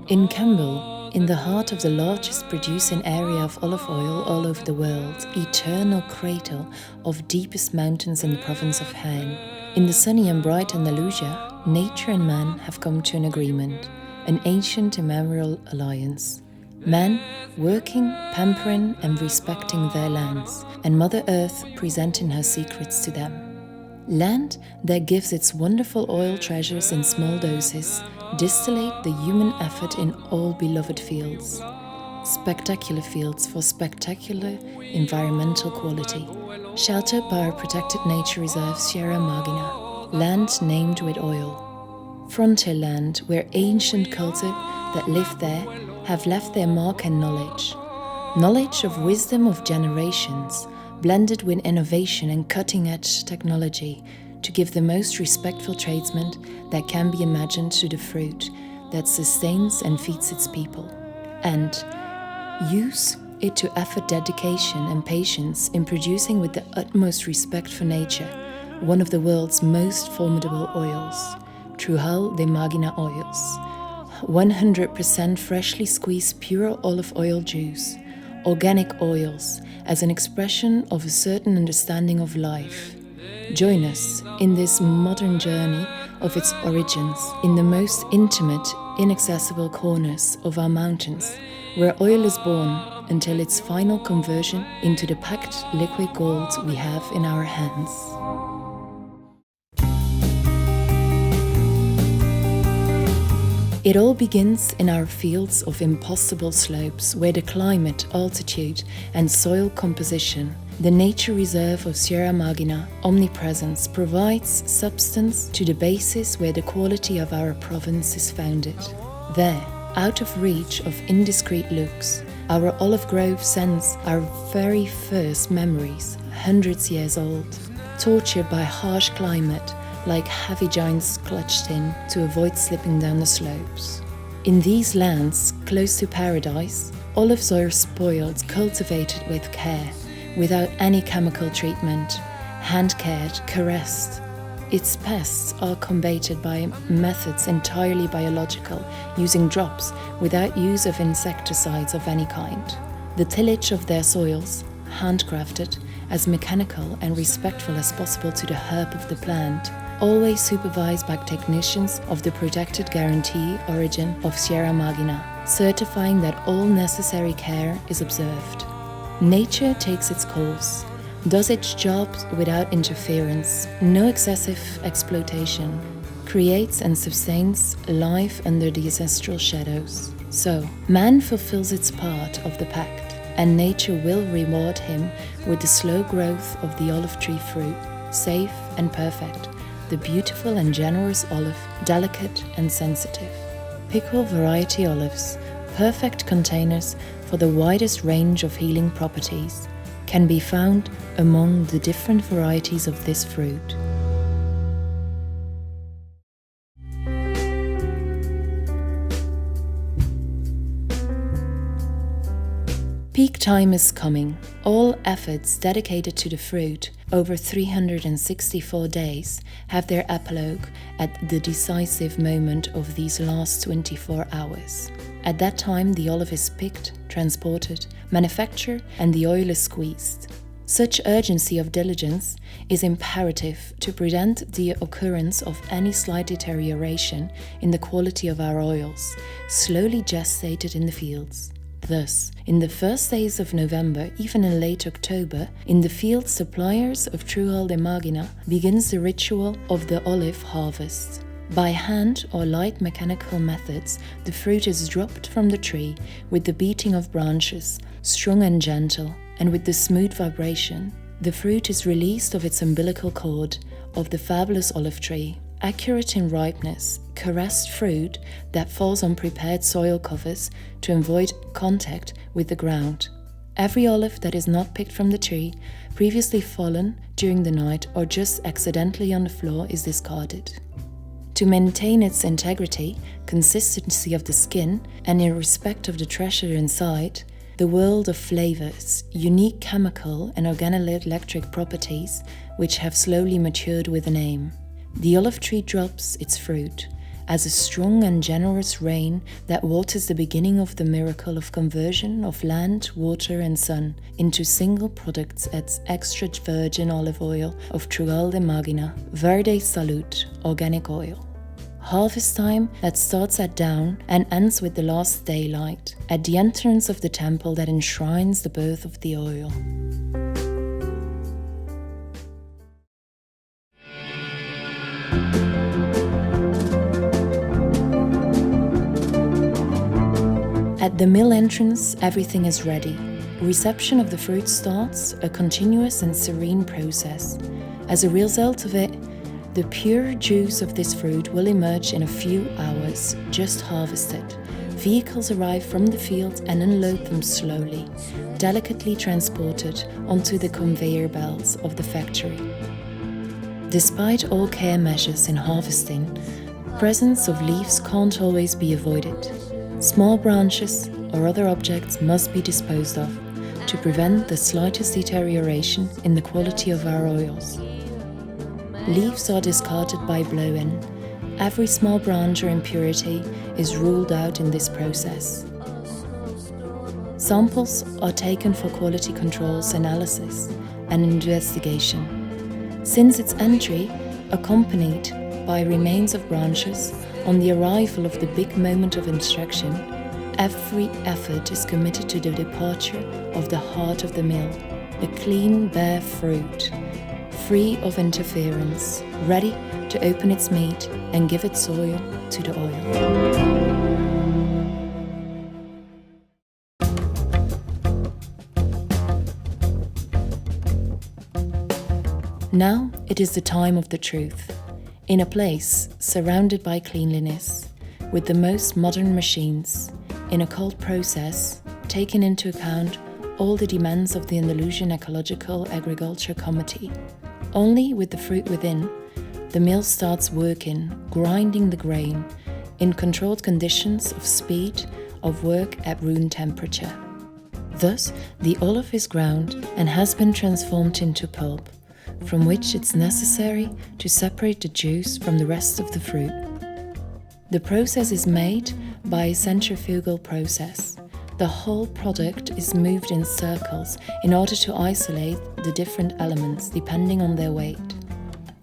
In Campbell, in the heart of the largest producing area of olive oil all over the world, eternal cradle of deepest mountains in the province of Hain, in the sunny and bright Andalusia, nature and man have come to an agreement, an ancient immemorial alliance. Man working, pampering and respecting their lands, and Mother Earth presenting her secrets to them. Land that gives its wonderful oil treasures in small doses, distillate the human effort in all beloved fields. Spectacular fields for spectacular environmental quality. Sheltered by our protected nature reserve Sierra Magina, land named with oil. Frontier land where ancient culture that lived there have left their mark and knowledge. Knowledge of wisdom of generations, blended with innovation and cutting-edge technology to give the most respectful treatment that can be imagined to the fruit that sustains and feeds its people. And use it to effort, dedication and patience in producing with the utmost respect for nature one of the world's most formidable oils, Trujal de Magina oils. 100% freshly squeezed pure olive oil juice, organic oils as an expression of a certain understanding of life. Join us in this modern journey of its origins in the most intimate, inaccessible corners of our mountains, where oil is born until its final conversion into the packed liquid gold we have in our hands. It all begins in our fields of impossible slopes where the climate, altitude and soil composition, the nature reserve of Sierra Magina omnipresence provides substance to the basis where the quality of our province is founded. There, out of reach of indiscreet looks, our olive grove sends our very first memories, hundreds years old, tortured by harsh climate, like heavy giants clutched in to avoid slipping down the slopes. In these lands, close to paradise, olives are spoiled, cultivated with care, without any chemical treatment, hand-cared, caressed. Its pests are combated by methods entirely biological, using drops without use of insecticides of any kind. The tillage of their soils, handcrafted, as mechanical and respectful as possible to the herb of the plant, always supervised by technicians of the protected guarantee origin of Sierra Magina, certifying that all necessary care is observed. Nature takes its course, does its job without interference, no excessive exploitation, creates and sustains life under the ancestral shadows. So, man fulfills its part of the pact, and nature will reward him with the slow growth of the olive tree fruit, safe and perfect, the beautiful and generous olive, delicate and sensitive. Pickle variety olives, perfect containers for the widest range of healing properties, can be found among the different varieties of this fruit. Peak time is coming. All efforts dedicated to the fruit over 364 days have their epilogue at the decisive moment of these last 24 hours. At that time, the olive is picked, transported, manufactured, and the oil is squeezed. Such urgency of diligence is imperative to prevent the occurrence of any slight deterioration in the quality of our oils, slowly gestated in the fields. Thus, in the first days of November, even in late October, in the field suppliers of Trujal de Magina begins the ritual of the olive harvest. By hand or light mechanical methods, the fruit is dropped from the tree with the beating of branches, strong and gentle, and with the smooth vibration. The fruit is released of its umbilical cord, of the fabulous olive tree. Accurate in ripeness, caressed fruit that falls on prepared soil covers to avoid contact with the ground. Every olive that is not picked from the tree, previously fallen during the night or just accidentally on the floor, is discarded. To maintain its integrity, consistency of the skin, and in respect of the treasure inside, the world of flavors, unique chemical and organoelectric properties which have slowly matured with an aim. The olive tree drops its fruit, as a strong and generous rain that waters the beginning of the miracle of conversion of land, water and sun into single products as extra virgin olive oil of Trujal de Magina, Verde, Salud, organic oil. Harvest time that starts at dawn and ends with the last daylight, at the entrance of the temple that enshrines the birth of the oil. At the mill entrance, everything is ready. Reception of the fruit starts, a continuous and serene process. As a result of it, the pure juice of this fruit will emerge in a few hours, just harvested. Vehicles arrive from the field and unload them slowly, delicately transported onto the conveyor belts of the factory. Despite all care measures in harvesting, presence of leaves can't always be avoided. Small branches or other objects must be disposed of to prevent the slightest deterioration in the quality of our oils. Leaves are discarded by blow-in. Every small branch or impurity is ruled out in this process. Samples are taken for quality controls, analysis, and investigation. Since its entry, accompanied by remains of branches, on the arrival of the big moment of instruction, every effort is committed to the departure of the heart of the mill, a clean, bare fruit, free of interference, ready to open its meat and give its oil to the oil. Now it is the time of the truth. In a place surrounded by cleanliness, with the most modern machines, in a cold process, taking into account all the demands of the Andalusian Ecological Agriculture Committee. Only with the fruit within, the mill starts working, grinding the grain, in controlled conditions of speed of work at room temperature. Thus, the olive is ground and has been transformed into pulp, from which it's necessary to separate the juice from the rest of the fruit. The process is made by a centrifugal process. The whole product is moved in circles in order to isolate the different elements depending on their weight.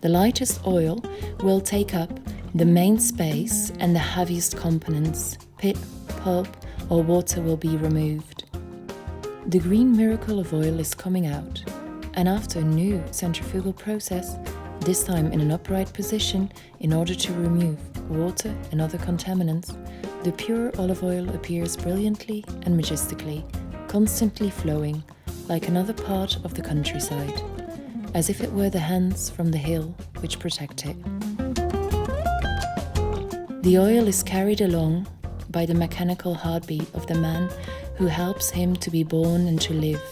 The lightest oil will take up the main space and the heaviest components, pit, pulp or water will be removed. The green miracle of oil is coming out. And after a new centrifugal process, this time in an upright position in order to remove water and other contaminants, the pure olive oil appears brilliantly and majestically, constantly flowing, like another part of the countryside, as if it were the hands from the hill which protect it. The oil is carried along by the mechanical heartbeat of the man who helps him to be born and to live.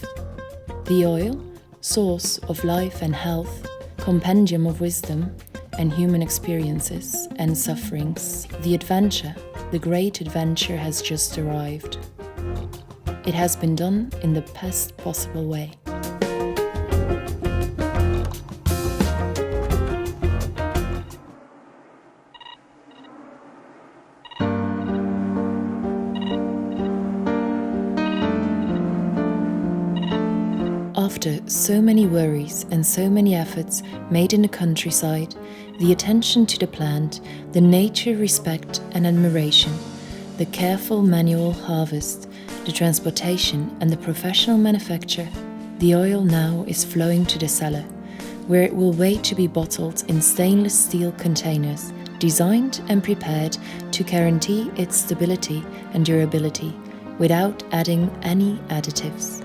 The oil, source of life and health, compendium of wisdom and human experiences and sufferings, the adventure, the great adventure has just arrived. It has been done in the best possible way. After so many worries and so many efforts made in the countryside, the attention to the plant, the nature respect and admiration, the careful manual harvest, the transportation and the professional manufacture, the oil now is flowing to the cellar, where it will wait to be bottled in stainless steel containers, designed and prepared to guarantee its stability and durability, without adding any additives.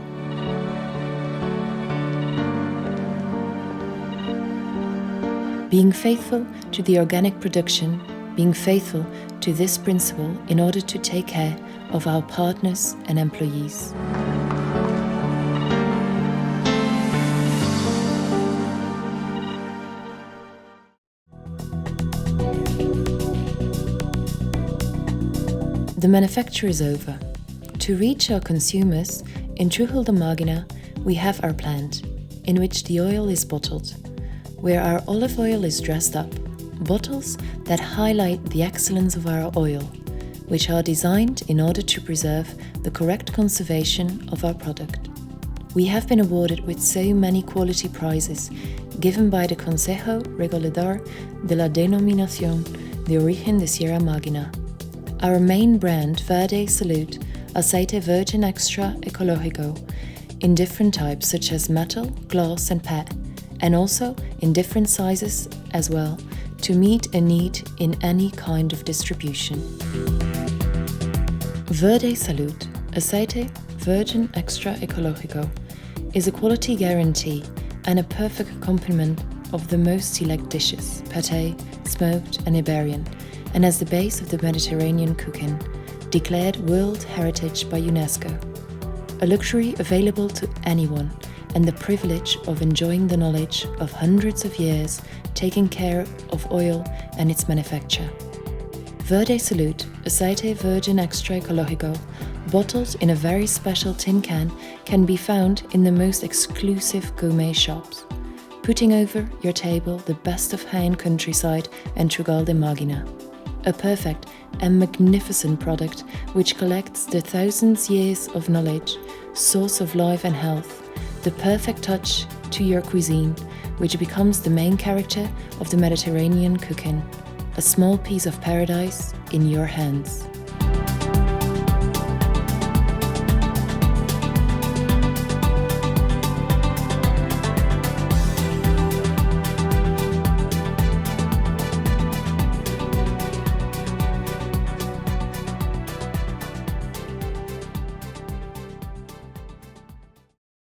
Being faithful to the organic production, being faithful to this principle in order to take care of our partners and employees. The manufacture is over. To reach our consumers, in Trujal de Magina, we have our plant, in which the oil is bottled, where our olive oil is dressed up, bottles that highlight the excellence of our oil, which are designed in order to preserve the correct conservation of our product. We have been awarded with so many quality prizes given by the Consejo Regulador de la Denominación de Origen de Sierra Magina. Our main brand, Verde, Salud, Aceite Virgin Extra Ecológico, in different types such as metal, glass and PET, and also in different sizes as well, to meet a need in any kind of distribution. Verde Salud, Aceite Virgin Extra Ecológico, is a quality guarantee and a perfect accompaniment of the most select dishes, pâté, smoked and Iberian, and as the base of the Mediterranean cooking, declared World Heritage by UNESCO. A luxury available to anyone, and the privilege of enjoying the knowledge of hundreds of years taking care of oil and its manufacture. Verde Salud, Aceite Virgin Extra Ecológico, bottled in a very special tin can be found in the most exclusive gourmet shops, putting over your table the best of Jaén countryside and Trujal de Magina. A perfect and magnificent product which collects the thousands years of knowledge, source of life and health, the perfect touch to your cuisine, which becomes the main character of the Mediterranean cooking, a small piece of paradise in your hands.